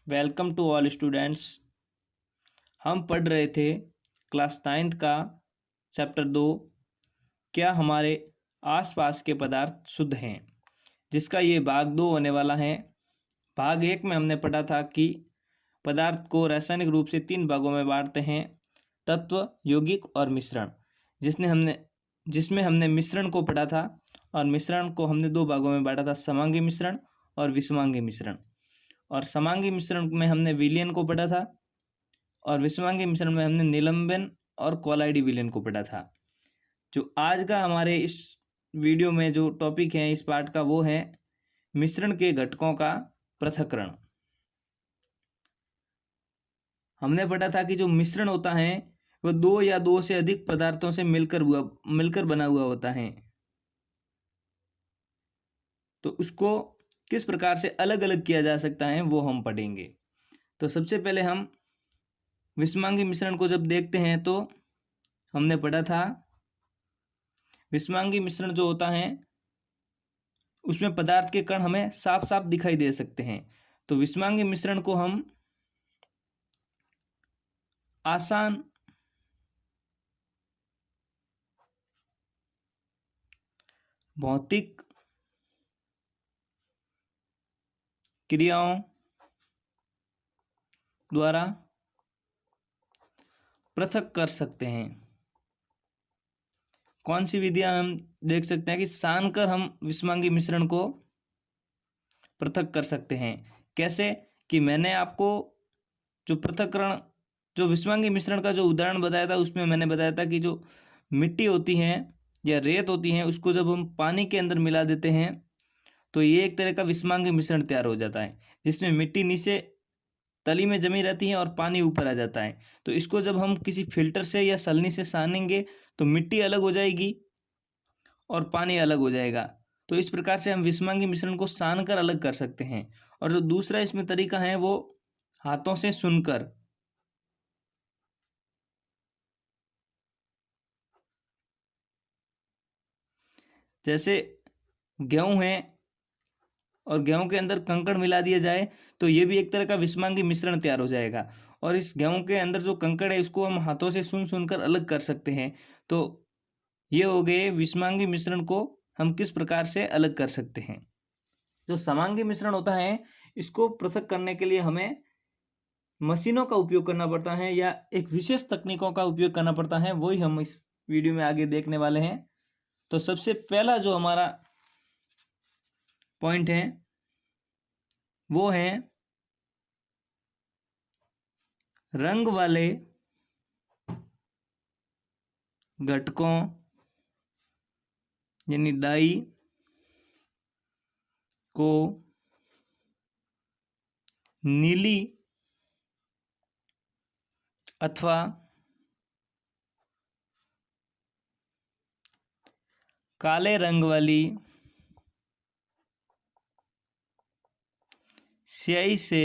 Welcome to all students. हम पढ़ रहे थे क्लास 9th का चैप्टर 2, क्या हमारे आसपास के पदार्थ शुद्ध हैं, जिसका ये भाग 2 होने वाला है। भाग 1 में हमने पढ़ा था कि पदार्थ को रासायनिक रूप से 3 भागों में बांटते हैं, तत्व, यौगिक और मिश्रण। जिसमें हमने मिश्रण को पढ़ा था, और मिश्रण को हमने 2 भागों में बांटा था, समांगी मिश्रण और विषमांगी मिश्रण। और समांगी मिश्रण में हमने विलयन को पढ़ा था, और विषमांगी मिश्रण में हमने निलंबन और कोलाइडी विलयन को पढ़ा था। जो आज का हमारे इस वीडियो में जो टॉपिक है इस पार्ट का, वो है मिश्रण के घटकों का पृथक्करण। हमने पढ़ा था कि जो मिश्रण होता है वह 2 या 2 से अधिक पदार्थों से मिलकर बना हुआ होता है। तो उसको किस प्रकार से अलग अलग किया जा सकता है वो हम पढ़ेंगे। तो सबसे पहले हम विषमांगी मिश्रण को जब देखते हैं तो हमने पढ़ा था विषमांगी मिश्रण जो होता है उसमें पदार्थ के कण हमें साफ साफ दिखाई दे सकते हैं। तो विषमांगी मिश्रण को हम आसान भौतिक क्रियाओं द्वारा पृथक कर सकते हैं। कौन सी विधियां हम देख सकते हैं कि सानकर हम विषमांगी मिश्रण को पृथक कर सकते हैं। कैसे कि मैंने आपको जो पृथक्करण, जो विषमांगी मिश्रण का जो उदाहरण बताया था उसमें मैंने बताया था कि जो मिट्टी होती है या रेत होती है उसको जब हम पानी के अंदर मिला देते हैं तो ये एक तरह का विषमांगी मिश्रण तैयार हो जाता है, जिसमें मिट्टी नीचे तली में जमी रहती है और पानी ऊपर आ जाता है। तो इसको जब हम किसी फिल्टर से या छलनी से सानेंगे तो मिट्टी अलग हो जाएगी और पानी अलग हो जाएगा। तो इस प्रकार से हम विषमांगी मिश्रण को सान कर अलग कर सकते हैं। और जो दूसरा इसमें तरीका है वो हाथों से सुनकर। जैसे गेहूं है और गेहूं के अंदर कंकड़ मिला दिया जाए तो ये भी एक तरह का विषमांगी मिश्रण तैयार हो जाएगा। और इस गेहूं के अंदर जो कंकड़ है इसको हम हाथों से सुनकर अलग कर सकते हैं। तो ये हो गए विषमांगी मिश्रण को हम किस प्रकार से अलग कर सकते हैं। जो समांगी मिश्रण होता है इसको पृथक करने के लिए हमें मशीनों का उपयोग करना पड़ता है या एक विशेष तकनीकों का उपयोग करना पड़ता है, वही हम इस वीडियो में आगे देखने वाले हैं। तो सबसे पहला जो हमारा पॉइंट है वो है रंग वाले घटकों यानी डाई को नीली अथवा काले रंग वाली स्याही से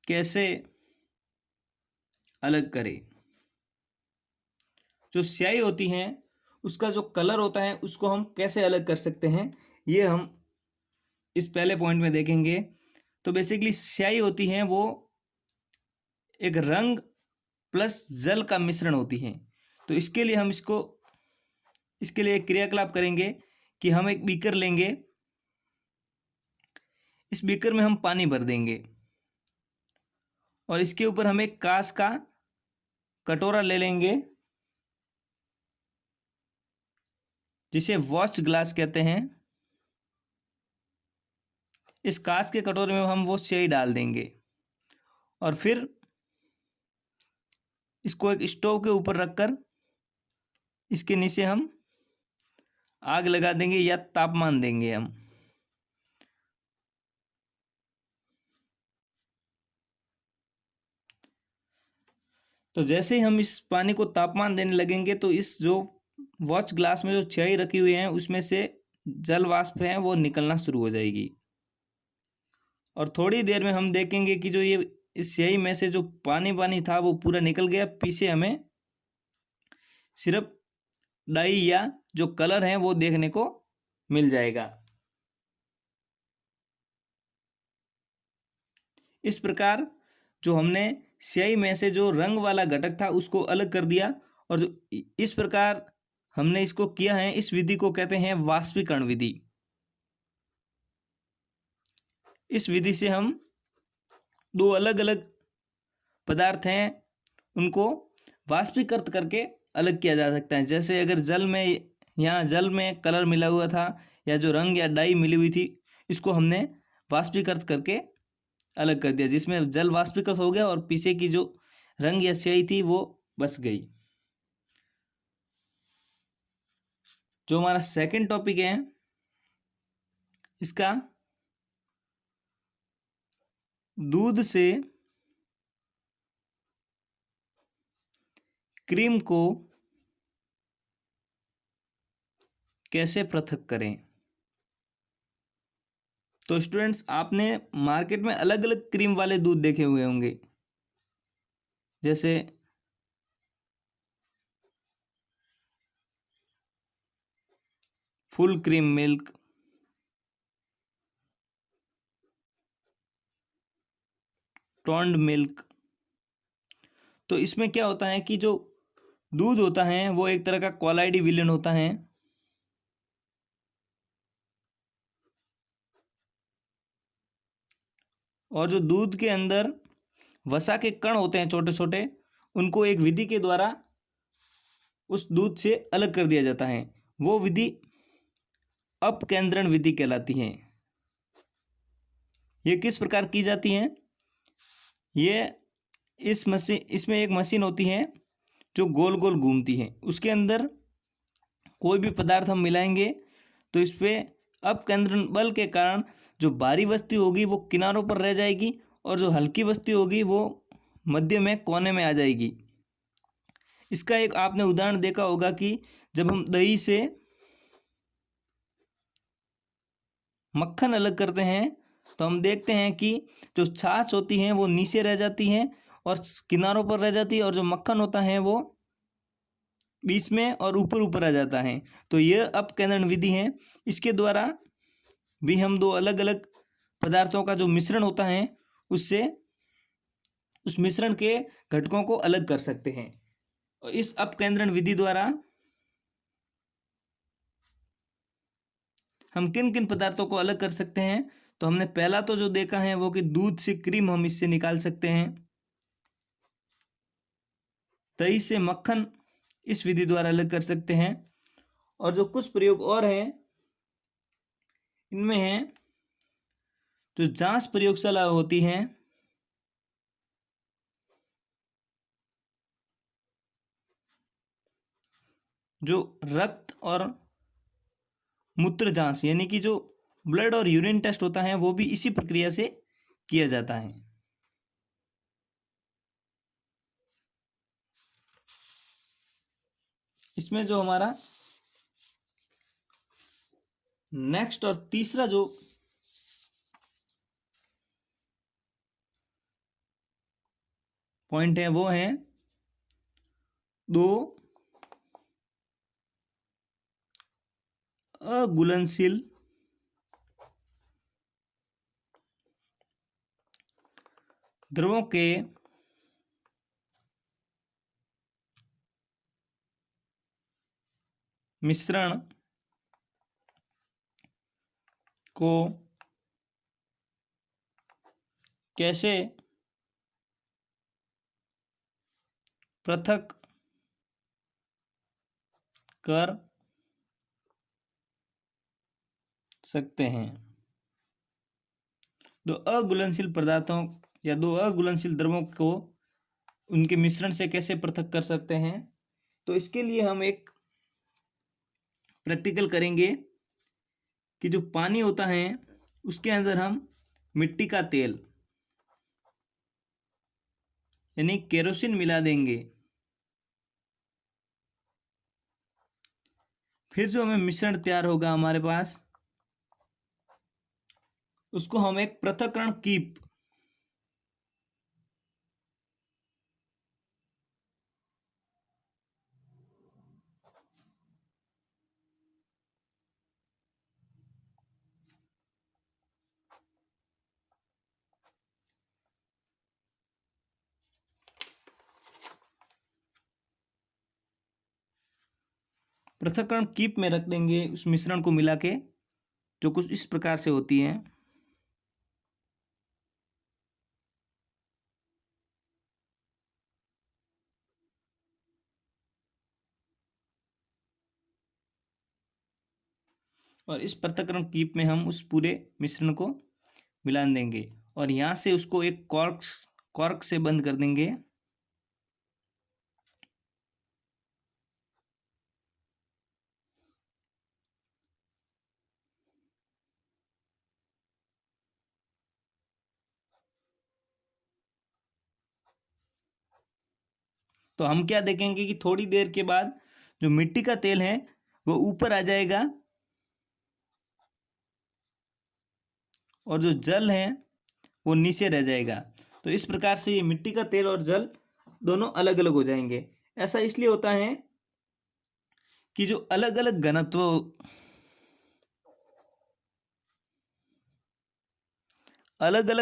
कैसे अलग करें। जो स्याही होती है उसका जो कलर होता है उसको हम कैसे अलग कर सकते हैं, ये हम इस पहले पॉइंट में देखेंगे। तो बेसिकली स्याही होती है वो एक रंग प्लस जल का मिश्रण होती है। तो इसके लिए हम इसके लिए एक क्रियाकलाप करेंगे कि हम एक बीकर लेंगे, इस बीकर में हम पानी भर देंगे और इसके ऊपर हम एक कांच का कटोरा ले लेंगे जिसे वॉश ग्लास कहते हैं। इस कांच के कटोरे में हम वो स्याही डाल देंगे और फिर इसको एक स्टोव के ऊपर रखकर इसके नीचे हम आग लगा देंगे या तापमान देंगे हम। तो जैसे ही हम इस पानी को तापमान देने लगेंगे तो इस जो वॉच ग्लास में जो स्याही रखी हुई है उसमें से जल वाष्प है वो निकलना शुरू हो जाएगी। और थोड़ी देर में हम देखेंगे कि जो ये इस स्याही में से जो पानी था वो पूरा निकल गया। पीछे हमें सिर्फ डाई या जो कलर है वो देखने को मिल जाएगा। इस प्रकार जो हमने स्याही में से जो रंग वाला घटक था उसको अलग कर दिया, और जो इस प्रकार हमने इसको किया है, इस विधि को कहते हैं वाष्पीकरण विधि। इस विधि से हम दो अलग अलग पदार्थ हैं उनको वाष्पीकृत करके अलग किया जा सकता है। जैसे अगर जल में, यहाँ जल में कलर मिला हुआ था या जो रंग या डाई मिली हुई थी, इसको हमने वाष्पीकृत करके अलग कर दिया, जिसमें जल वाष्पीकृत हो गया और पीछे की जो रंग या स्याही थी वो बस गई। जो हमारा सेकंड टॉपिक है इसका, दूध से क्रीम को कैसे पृथक करें। तो स्टूडेंट्स, आपने मार्केट में अलग अलग क्रीम वाले दूध देखे हुए होंगे, जैसे full cream milk, toned milk. तो इसमें क्या होता है कि जो दूध होता है वो एक तरह का कोलाइडी विलेन होता है, और जो दूध के अंदर वसा के कण होते हैं छोटे छोटे, उनको एक विधि के द्वारा उस दूध से अलग कर दिया जाता है। वो विधि अपकेंद्रण विधि कहलाती है। ये किस प्रकार की जाती है? ये इस मशीन, इसमें एक मशीन होती है जो गोल गोल घूमती है, उसके अंदर कोई भी पदार्थ हम मिलाएंगे तो इस पर अपकेंद्रण बल के कारण जो भारी वस्तु होगी वो किनारों पर रह जाएगी, और जो हल्की वस्तु होगी वो मध्य में कोने में आ जाएगी। इसका एक आपने उदाहरण देखा होगा कि जब हम दही से मक्खन अलग करते हैं तो हम देखते हैं कि जो छाछ होती है वो नीचे रह जाती है और किनारों पर रह जाती है, और जो मक्खन होता है वो बीच में और ऊपर ऊपर आ जाता है। तो यह अपकेंद्रण विधि है। इसके द्वारा भी हम दो अलग अलग पदार्थों का जो मिश्रण होता है उससे उस मिश्रण के घटकों को अलग कर सकते हैं। और इस अपकेंद्रण विधि द्वारा हम किन किन पदार्थों को अलग कर सकते हैं? तो हमने पहला तो जो देखा है वो कि दूध से क्रीम हम इससे निकाल सकते हैं, दही से मक्खन इस विधि द्वारा अलग कर सकते हैं, और जो कुछ प्रयोग और हैं इनमें है जो जांच प्रयोगशाला होती है, जो रक्त और मूत्र जांच यानी कि जो ब्लड और यूरिन टेस्ट होता है वो भी इसी प्रक्रिया से किया जाता है। इसमें जो हमारा नेक्स्ट और तीसरा जो पॉइंट है वो है दो अघुलनशील द्रवों के मिश्रण को कैसे पृथक कर सकते हैं। दो अघुलनशील पदार्थों या दो अघुलनशील द्रवों को उनके मिश्रण से कैसे पृथक कर सकते हैं? तो इसके लिए हम एक प्रैक्टिकल करेंगे कि जो पानी होता है उसके अंदर हम मिट्टी का तेल यानी केरोसिन मिला देंगे। फिर जो हमें मिश्रण तैयार होगा हमारे पास, उसको हम एक पृथक्करण कीप पृथक्करण कीप में रख देंगे उस मिश्रण को मिला के, जो कुछ इस प्रकार से होती है। और इस पृथक्करण कीप में हम उस पूरे मिश्रण को मिला देंगे और यहाँ से उसको एक कॉर्क से बंद कर देंगे। तो हम क्या देखेंगे कि थोड़ी देर के बाद जो मिट्टी का तेल है वो ऊपर आ जाएगा और जो जल है वो नीचे रह जाएगा। तो इस प्रकार से ये मिट्टी का तेल और जल दोनों अलग अलग हो जाएंगे। ऐसा इसलिए होता है कि जो अलग अलग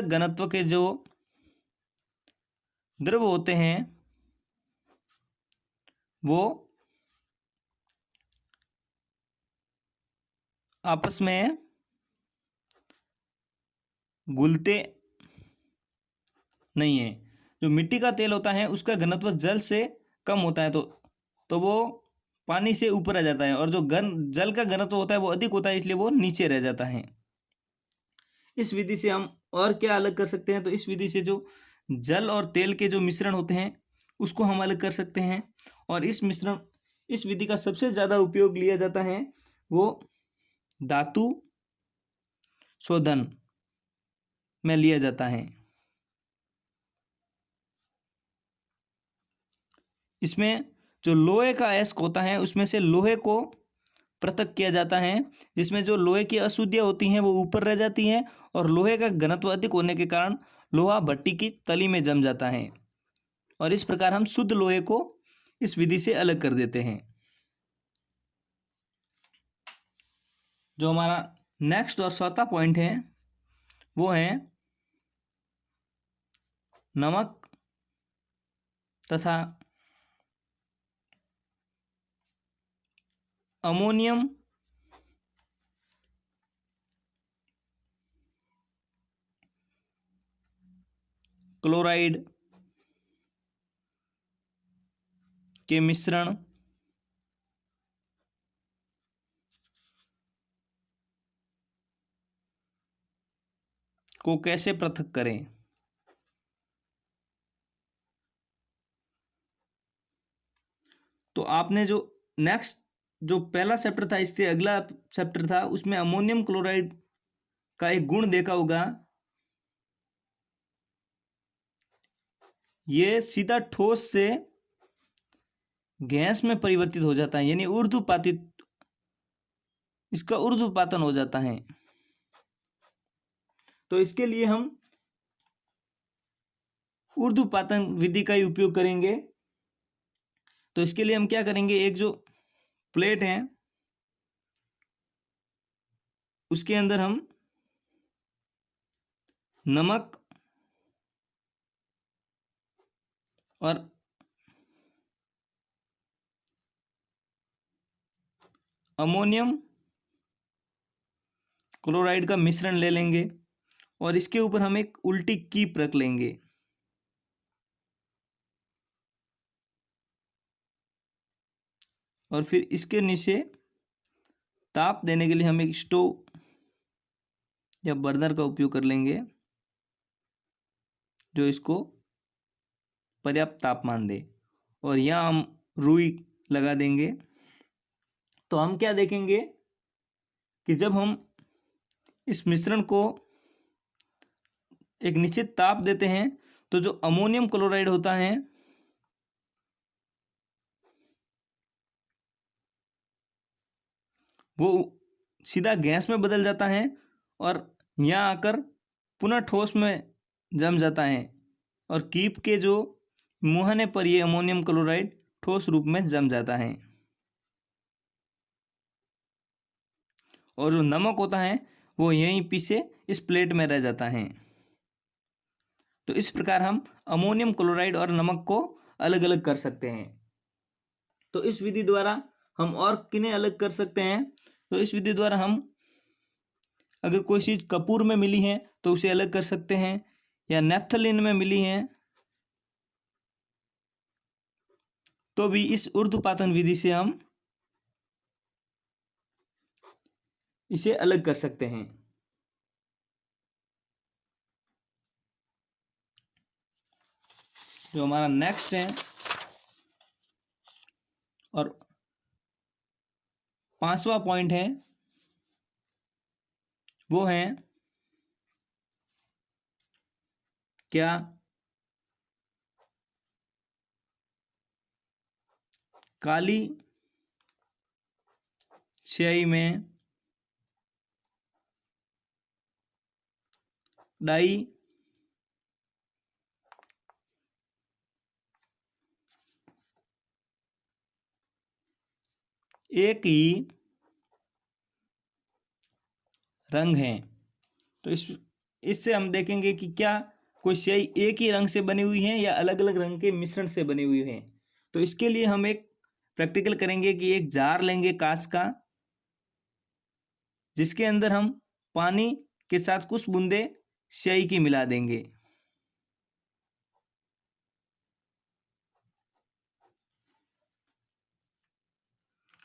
घनत्व के जो द्रव होते हैं वो आपस में घुलते नहीं है। जो मिट्टी का तेल होता है उसका घनत्व जल से कम होता है, तो वो पानी से ऊपर आ जाता है, और जो जल का घनत्व होता है वो अधिक होता है, इसलिए वो नीचे रह जाता है। इस विधि से हम और क्या अलग कर सकते हैं? तो इस विधि से जो जल और तेल के जो मिश्रण होते हैं उसको हम अलग कर सकते हैं। और इस विधि का सबसे ज़्यादा उपयोग लिया जाता है वो धातु शोधन में लिया जाता है। इसमें जो लोहे का अयस्क होता है उसमें से लोहे को पृथक किया जाता है, जिसमें जो लोहे की अशुद्धियाँ होती हैं वो ऊपर रह जाती हैं और लोहे का घनत्व अधिक होने के कारण लोहा भट्टी की तली में जम जाता है, और इस प्रकार हम शुद्ध लोहे को इस विधि से अलग कर देते हैं। जो हमारा नेक्स्ट और चौथा पॉइंट है वो है नमक तथा अमोनियम क्लोराइड के मिश्रण को कैसे पृथक करें। तो आपने जो नेक्स्ट जो पहला चैप्टर था इससे अगला चैप्टर था उसमें अमोनियम क्लोराइड का एक गुण देखा होगा, ये सीधा ठोस से गैस में परिवर्तित हो जाता है, यानी इसका ऊर्ध्वपातन हो जाता है। तो इसके लिए हम ऊर्ध्वपातन विधि का ही उपयोग करेंगे। तो इसके लिए हम क्या करेंगे, एक जो प्लेट है उसके अंदर हम नमक और अमोनियम क्लोराइड का मिश्रण ले लेंगे और इसके ऊपर हम एक उल्टी कीप रख लेंगे। और फिर इसके नीचे ताप देने के लिए हम एक स्टोव या बर्नर का उपयोग कर लेंगे जो इसको पर्याप्त तापमान दे, और यहाँ हम रुई लगा देंगे। तो हम क्या देखेंगे कि जब हम इस मिश्रण को एक निश्चित ताप देते हैं तो जो अमोनियम क्लोराइड होता है वो सीधा गैस में बदल जाता है और यहाँ आकर पुनः ठोस में जम जाता है, और कीप के जो मुहाने पर ये अमोनियम क्लोराइड ठोस रूप में जम जाता है। और जो नमक होता है वो यहीं पीछे इस प्लेट में रह जाता है। तो इस प्रकार हम अमोनियम क्लोराइड और नमक को अलग अलग कर सकते हैं। तो इस विधि द्वारा हम और किन्हें अलग कर सकते हैं? तो इस विधि द्वारा हम अगर कोई चीज़ कपूर में मिली है तो उसे अलग कर सकते हैं, या नेफ्थलीन में मिली है तो भी इस ऊर्ध्वपातन विधि से हम इसे अलग कर सकते हैं। जो हमारा नेक्स्ट है और 5वां पॉइंट है वो है क्या काली स्याही में डाई एक ही रंग है? तो इससे हम देखेंगे कि क्या कोई स्याही एक ही रंग से बनी हुई है या अलग अलग रंग के मिश्रण से बनी हुई है। तो इसके लिए हम एक प्रैक्टिकल करेंगे कि एक जार लेंगे कांच का, जिसके अंदर हम पानी के साथ कुछ बूंदे स्याही की मिला देंगे।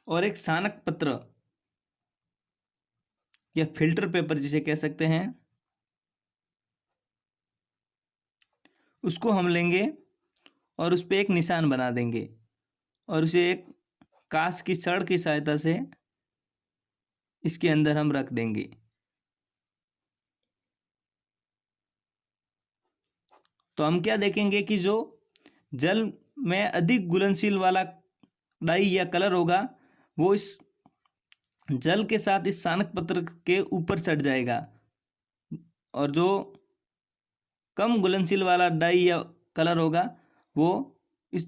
और एक सानक पत्र या फिल्टर पेपर जिसे कह सकते हैं, उसको हम लेंगे और उस पर एक निशान बना देंगे और उसे एक कांच की छड़ की सहायता से इसके अंदर हम रख देंगे। तो हम क्या देखेंगे कि जो जल में अधिक घुलनशील वाला डाई या कलर होगा वो इस जल के साथ इस सानक पत्र के ऊपर चढ़ जाएगा, और जो कम घुलनशील वाला डाई या कलर होगा वो इस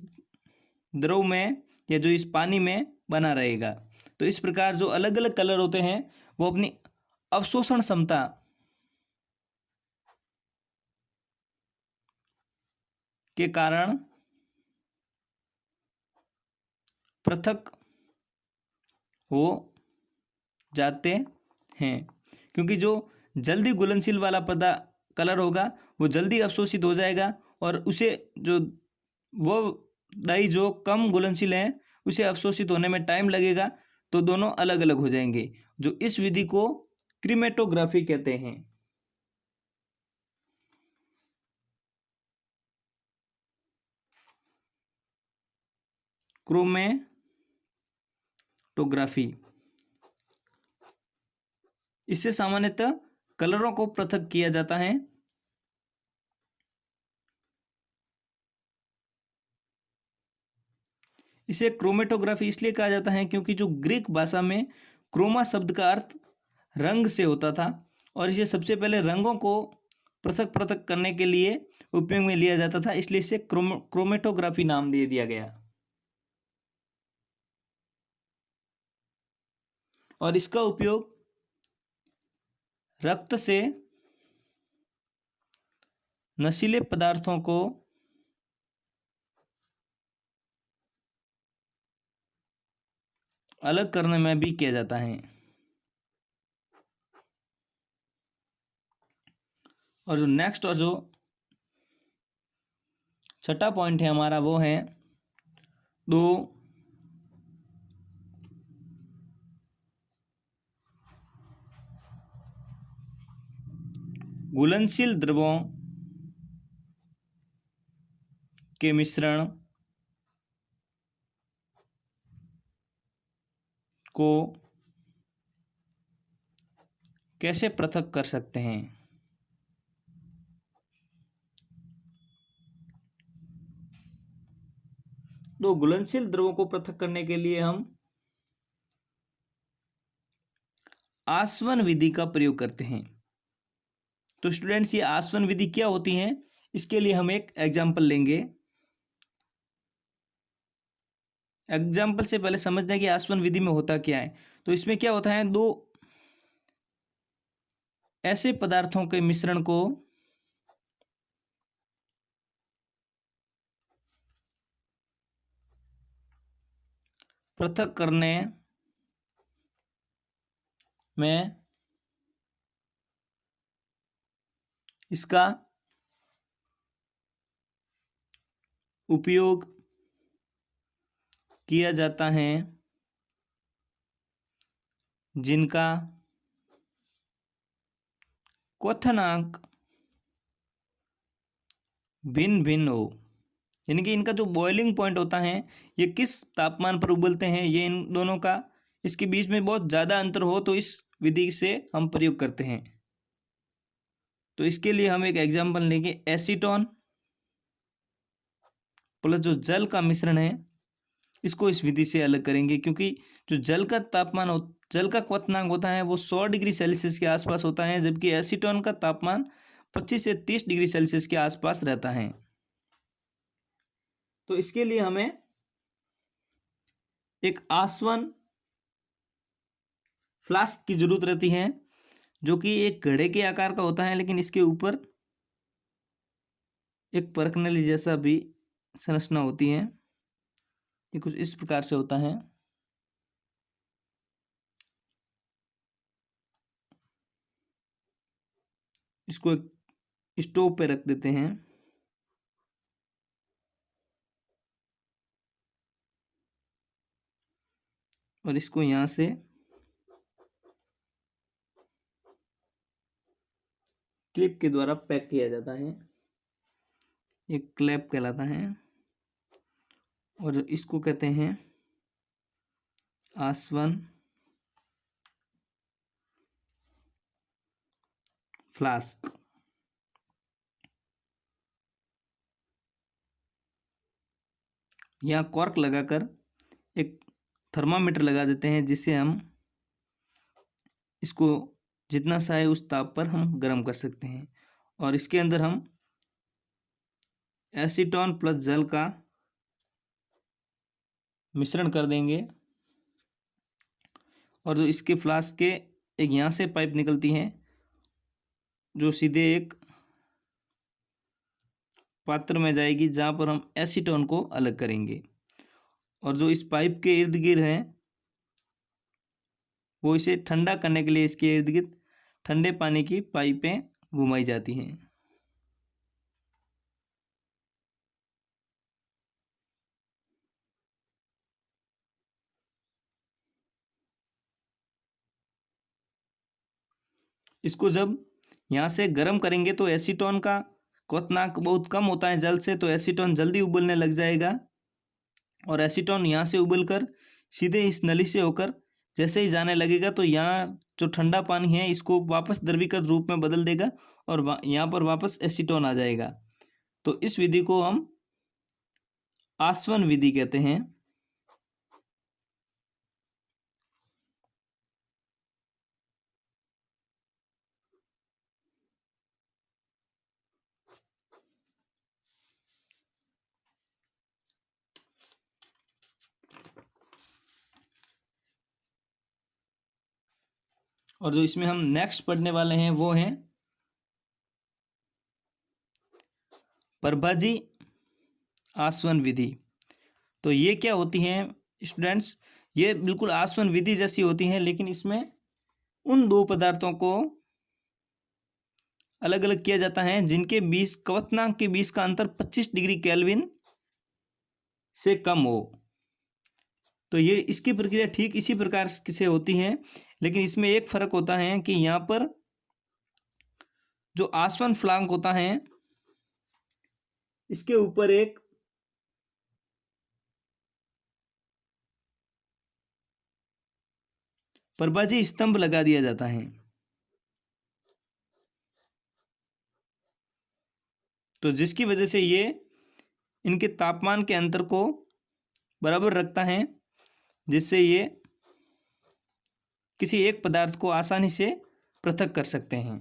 द्रव में या जो इस पानी में बना रहेगा। तो इस प्रकार जो अलग अलग कलर होते हैं वो अपनी अवशोषण क्षमता के कारण पृथक हो जाते हैं, क्योंकि जो जल्दी घुलनशील वाला कलर होगा वो जल्दी अवशोषित हो जाएगा, और उसे जो वो डाई जो कम घुलनशील है उसे अवशोषित होने में टाइम लगेगा। तो दोनों अलग अलग हो जाएंगे, जो इस विधि को क्रोमेटोग्राफी कहते हैं। क्रोमेटोग्राफी इससे सामान्यतः कलरों को पृथक किया जाता है। इसे क्रोमेटोग्राफी इसलिए कहा जाता है क्योंकि जो ग्रीक भाषा में क्रोमा शब्द का अर्थ रंग से होता था, और इसे सबसे पहले रंगों को पृथक पृथक करने के लिए उपयोग में लिया जाता था, इसलिए इसे क्रोमेटोग्राफी नाम दे दिया गया। और इसका उपयोग रक्त से नशीले पदार्थों को अलग करने में भी किया जाता है। और जो नेक्स्ट और जो छठा पॉइंट है हमारा वो है दो घुलनशील द्रवों के मिश्रण को कैसे पृथक कर सकते हैं। तो घुलनशील द्रवों को पृथक करने के लिए हम आसवन विधि का प्रयोग करते हैं। तो स्टूडेंट्स, ये आसवन विधि क्या होती है, इसके लिए हम एक एग्जाम्पल लेंगे। एग्जाम्पल से पहले समझते हैं कि आसवन विधि में होता क्या है। तो इसमें क्या होता है, दो ऐसे पदार्थों के मिश्रण को पृथक करने में इसका उपयोग किया जाता है, जिनका क्वथनांक भिन्न भिन्न हो। यानी कि इनका जो बॉइलिंग पॉइंट होता है, ये किस तापमान पर उबलते हैं, ये इन दोनों का इसके बीच में बहुत ज़्यादा अंतर हो तो इस विधि से हम प्रयोग करते हैं। तो इसके लिए हम एक एग्जाम्पल लेंगे, एसीटोन प्लस जो जल का मिश्रण है इसको इस विधि से अलग करेंगे, क्योंकि जो जल का क्वथनांक होता है वो 100 डिग्री सेल्सियस के आसपास होता है, जबकि एसीटोन का तापमान 25 से 30 डिग्री सेल्सियस के आसपास रहता है। तो इसके लिए हमें एक आसवन फ्लास्क की जरूरत रहती है, जो कि एक घड़े के आकार का होता है, लेकिन इसके ऊपर एक परखनली जैसा भी संरचना होती है। ये कुछ इस प्रकार से होता है। इसको एक स्टोव पे रख देते हैं और इसको यहाँ से क्लिप के द्वारा पैक किया जाता है। ये क्लैप कहलाता है और इसको कहते हैं आसवन फ्लास्क। यहाँ कॉर्क लगाकर एक थर्मामीटर लगा देते हैं, जिससे हम इसको जितना चाहे उस ताप पर हम गर्म कर सकते हैं। और इसके अंदर हम एसीटोन प्लस जल का मिश्रण कर देंगे और जो इसके फ्लास्क के एक यहाँ से पाइप निकलती है जो सीधे एक पात्र में जाएगी, जहाँ पर हम एसीटोन को अलग करेंगे। और जो इस पाइप के इर्द गिर्द हैं वो इसे ठंडा करने के लिए इसके इर्द गिर्द ठंडे पानी की पाइपें घुमाई जाती हैं। इसको जब यहाँ से गर्म करेंगे तो एसीटोन का क्वथनांक बहुत कम होता है जल से, तो एसीटोन जल्दी उबलने लग जाएगा और एसीटोन यहाँ से उबलकर सीधे इस नली से होकर जैसे ही जाने लगेगा तो यहाँ जो ठंडा पानी है इसको वापस द्रवीकृत रूप में बदल देगा और यहाँ पर वापस एसीटोन आ जाएगा। तो इस विधि को हम आसवन विधि कहते हैं। और जो इसमें हम नेक्स्ट पढ़ने वाले हैं वो हैं प्रभाजी आसवन विधि। तो ये क्या होती हैं स्टूडेंट्स, ये बिल्कुल आसवन विधि जैसी होती हैं, लेकिन इसमें उन दो पदार्थों को अलग अलग किया जाता है जिनके बीच क्वथनांक के बीच का अंतर 25 डिग्री केल्विन से कम हो। तो ये इसकी प्रक्रिया ठीक इसी प्रकार से होती है, लेकिन इसमें एक फर्क होता है कि यहाँ पर जो आसवन फ्लांक होता है इसके ऊपर एक प्रभाजी स्तंभ लगा दिया जाता है। तो जिसकी वजह से ये इनके तापमान के अंतर को बराबर रखता है, जिससे ये किसी एक पदार्थ को आसानी से पृथक कर सकते हैं।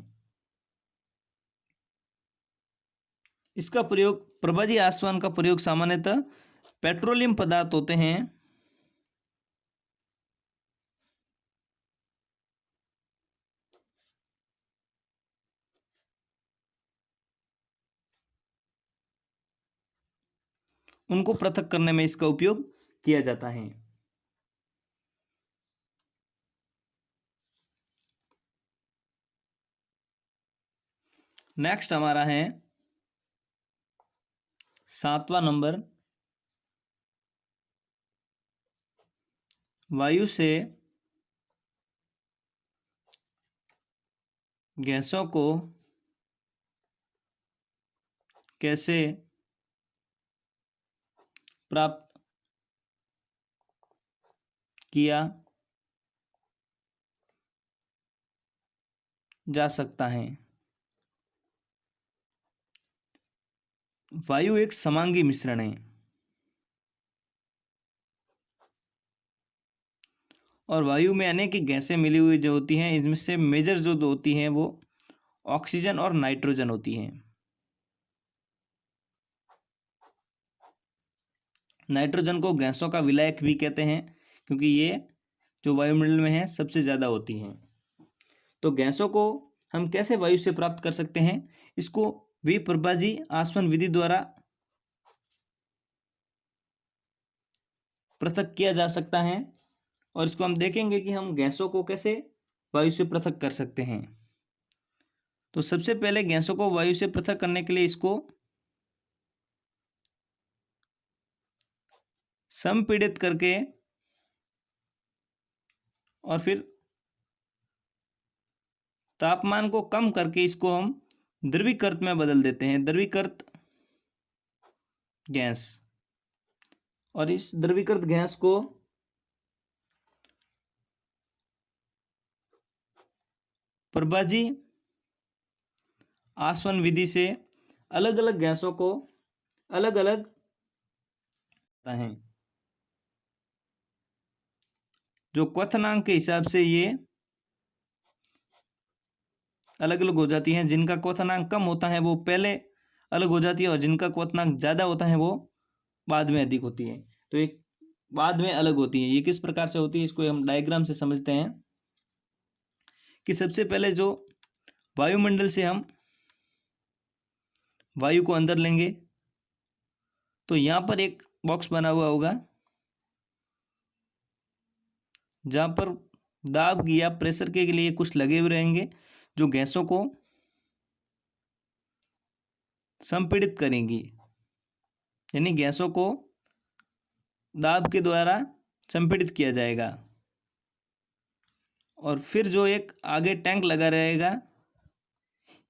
इसका प्रयोग प्रभाजी आसवन का प्रयोग सामान्यतः पेट्रोलियम पदार्थ होते हैं उनको पृथक करने में इसका उपयोग किया जाता है। नेक्स्ट हमारा है 7वां नंबर, वायु से गैसों को कैसे प्राप्त किया जा सकता है। वायु एक समांगी मिश्रण है और वायु में अनेक गैसें मिली हुई जो होती हैं, इनमें से मेजर जो होती हैं वो ऑक्सीजन और नाइट्रोजन होती हैं। नाइट्रोजन को गैसों का विलायक भी कहते हैं क्योंकि ये जो वायुमंडल में है सबसे ज़्यादा होती हैं। तो गैसों को हम कैसे वायु से प्राप्त कर सकते हैं, इसको वी प्रभाजी आसवन विधि द्वारा पृथक किया जा सकता है और इसको हम देखेंगे कि हम गैसों को कैसे वायु से पृथक कर सकते हैं। तो सबसे पहले गैसों को वायु से पृथक करने के लिए इसको संपीड़ित करके और फिर तापमान को कम करके इसको हम द्रवीकृत में बदल देते हैं, द्रवीकृत गैस। और इस द्रवीकृत गैस को प्रभाजी आसवन विधि से अलग अलग गैसों को अलग अलग है, जो क्वथनांक के हिसाब से ये अलग अलग हो जाती हैं। जिनका क्वथनांक कम होता है वो पहले अलग हो जाती है और जिनका क्वथनांक ज़्यादा होता है वो बाद में अधिक होती है। तो एक बाद में अलग होती है। ये किस प्रकार से होती है इसको हम डायग्राम से समझते हैं कि सबसे पहले जो वायुमंडल से हम वायु को अंदर लेंगे तो यहाँ पर एक बॉक्स बना हुआ होगा जहाँ पर दाब या प्रेशर के लिए कुछ लगे हुए रहेंगे जो गैसों को संपीड़ित करेंगी, यानी गैसों को दाब के द्वारा संपीड़ित किया जाएगा। और फिर जो एक आगे टैंक लगा रहेगा,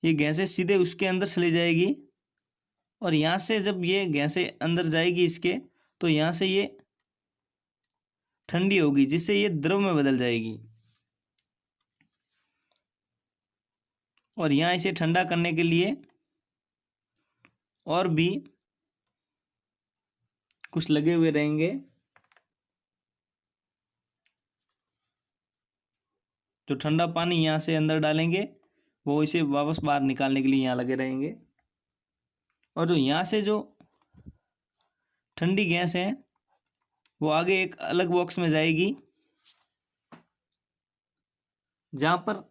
ये गैसें सीधे उसके अंदर चली जाएगी और यहाँ से जब ये गैसें अंदर जाएगी इसके, तो यहाँ से ये ठंडी होगी जिससे ये द्रव में बदल जाएगी। और यहाँ इसे ठंडा करने के लिए और भी कुछ लगे हुए रहेंगे जो ठंडा पानी यहाँ से अंदर डालेंगे, वो इसे वापस बाहर निकालने के लिए यहाँ लगे रहेंगे। और जो यहाँ से जो ठंडी गैस है वो आगे एक अलग बॉक्स में जाएगी जहाँ पर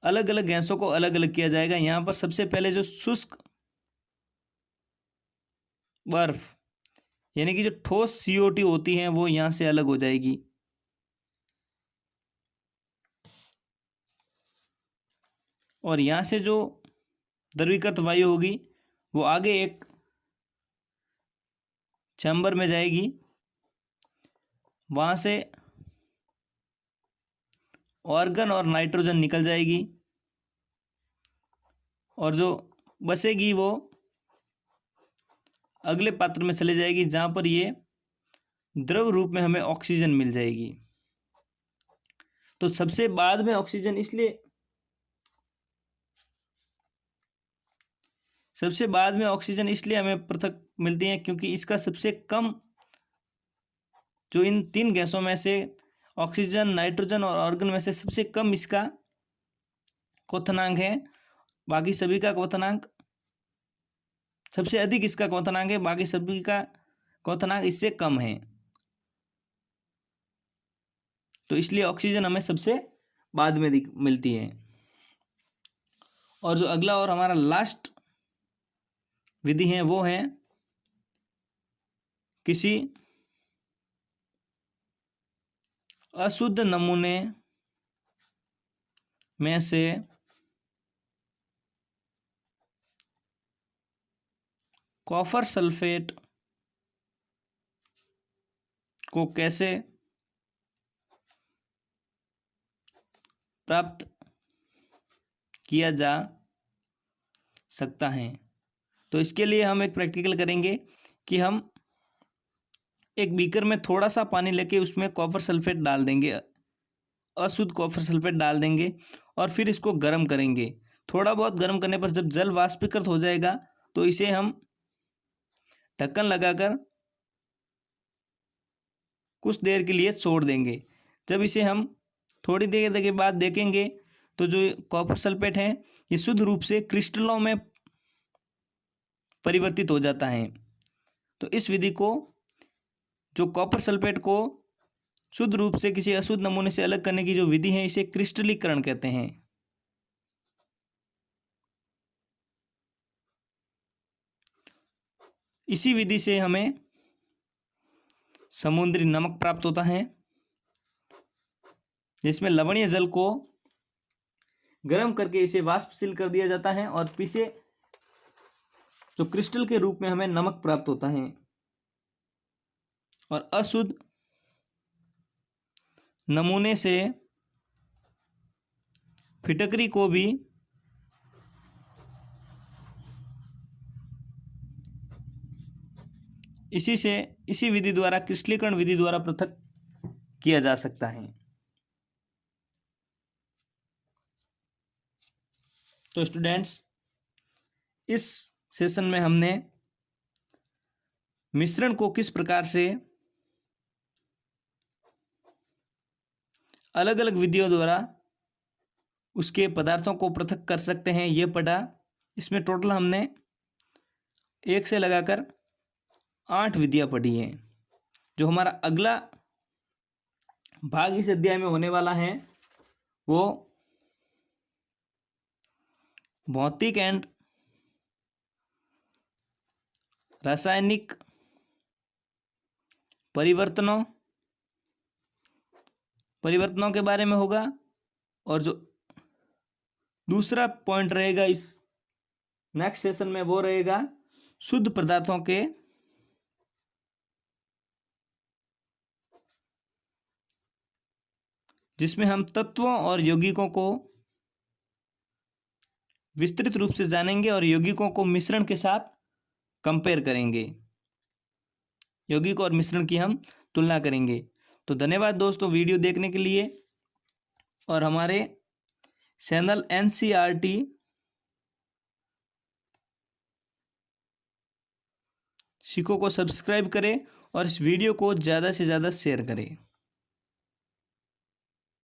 अलग अलग गैसों को अलग अलग किया जाएगा। यहाँ पर सबसे पहले जो शुष्क बर्फ यानी कि जो ठोस CO2 होती है वो यहाँ से अलग हो जाएगी। और यहाँ से जो द्रवीकृत वायु होगी वो आगे एक चैम्बर में जाएगी, वहाँ से ऑर्गन और नाइट्रोजन निकल जाएगी और जो बचेगी वो अगले पात्र में चले जाएगी जहाँ पर ये द्रव रूप में हमें ऑक्सीजन मिल जाएगी। तो सबसे बाद में ऑक्सीजन इसलिए हमें पृथक मिलती है क्योंकि इसका सबसे कम जो इन तीन गैसों में से ऑक्सीजन, नाइट्रोजन और ऑर्गन में से सबसे कम इसका क्वथनांक है। बाकी सभी का क्वथनांक सबसे अधिक इसका क्वथनांक है, बाकी सभी का क्वथनांक इससे कम है। तो इसलिए ऑक्सीजन हमें सबसे बाद में मिलती है। और जो अगला और हमारा लास्ट विधि है वो है किसी अशुद्ध नमूने में से कॉपर सल्फेट को कैसे प्राप्त किया जा सकता है। तो इसके लिए हम एक प्रैक्टिकल करेंगे कि हम एक बीकर में थोड़ा सा पानी लेके उसमें कॉपर सल्फेट डाल देंगे, अशुद्ध कॉपर सल्फेट डाल देंगे और फिर इसको गर्म करेंगे। थोड़ा बहुत गर्म करने पर जब जल वाष्पीकृत हो जाएगा तो इसे हम ढक्कन लगाकर कुछ देर के लिए छोड़ देंगे। जब इसे हम थोड़ी देर के बाद देखेंगे तो जो कॉपर सल्फेट है ये शुद्ध रूप से क्रिस्टलों में परिवर्तित हो जाता है। तो इस विधि को, जो कॉपर सल्फेट को शुद्ध रूप से किसी अशुद्ध नमूने से अलग करने की जो विधि है, इसे क्रिस्टलीकरण कहते हैं। इसी विधि से हमें समुद्री नमक प्राप्त होता है, जिसमें लवणीय जल को गर्म करके इसे वाष्पशील कर दिया जाता है और पीछे जो क्रिस्टल के रूप में हमें नमक प्राप्त होता है। और अशुद्ध नमूने से फिटकरी को भी इसी विधि द्वारा, क्रिस्टलीकरण विधि द्वारा पृथक किया जा सकता है। तो स्टूडेंट्स, इस सेशन में हमने मिश्रण को किस प्रकार से अलग अलग विधियों द्वारा उसके पदार्थों को पृथक कर सकते हैं ये पढ़ा। इसमें टोटल हमने 1 से लगाकर 8 विधियां पढ़ी हैं। जो हमारा अगला भाग इस अध्याय में होने वाला है वो भौतिक एंड रासायनिक परिवर्तनों के बारे में होगा। और जो दूसरा पॉइंट रहेगा इस नेक्स्ट सेशन में वो रहेगा शुद्ध पदार्थों के जिसमें हम तत्वों और यौगिकों को विस्तृत रूप से जानेंगे और यौगिकों को मिश्रण के साथ कंपेयर करेंगे। यौगिक और मिश्रण की हम तुलना करेंगे। तो धन्यवाद दोस्तों वीडियो देखने के लिए, और हमारे चैनल NCERT सीखो को सब्सक्राइब करें और इस वीडियो को ज़्यादा से ज़्यादा शेयर करें।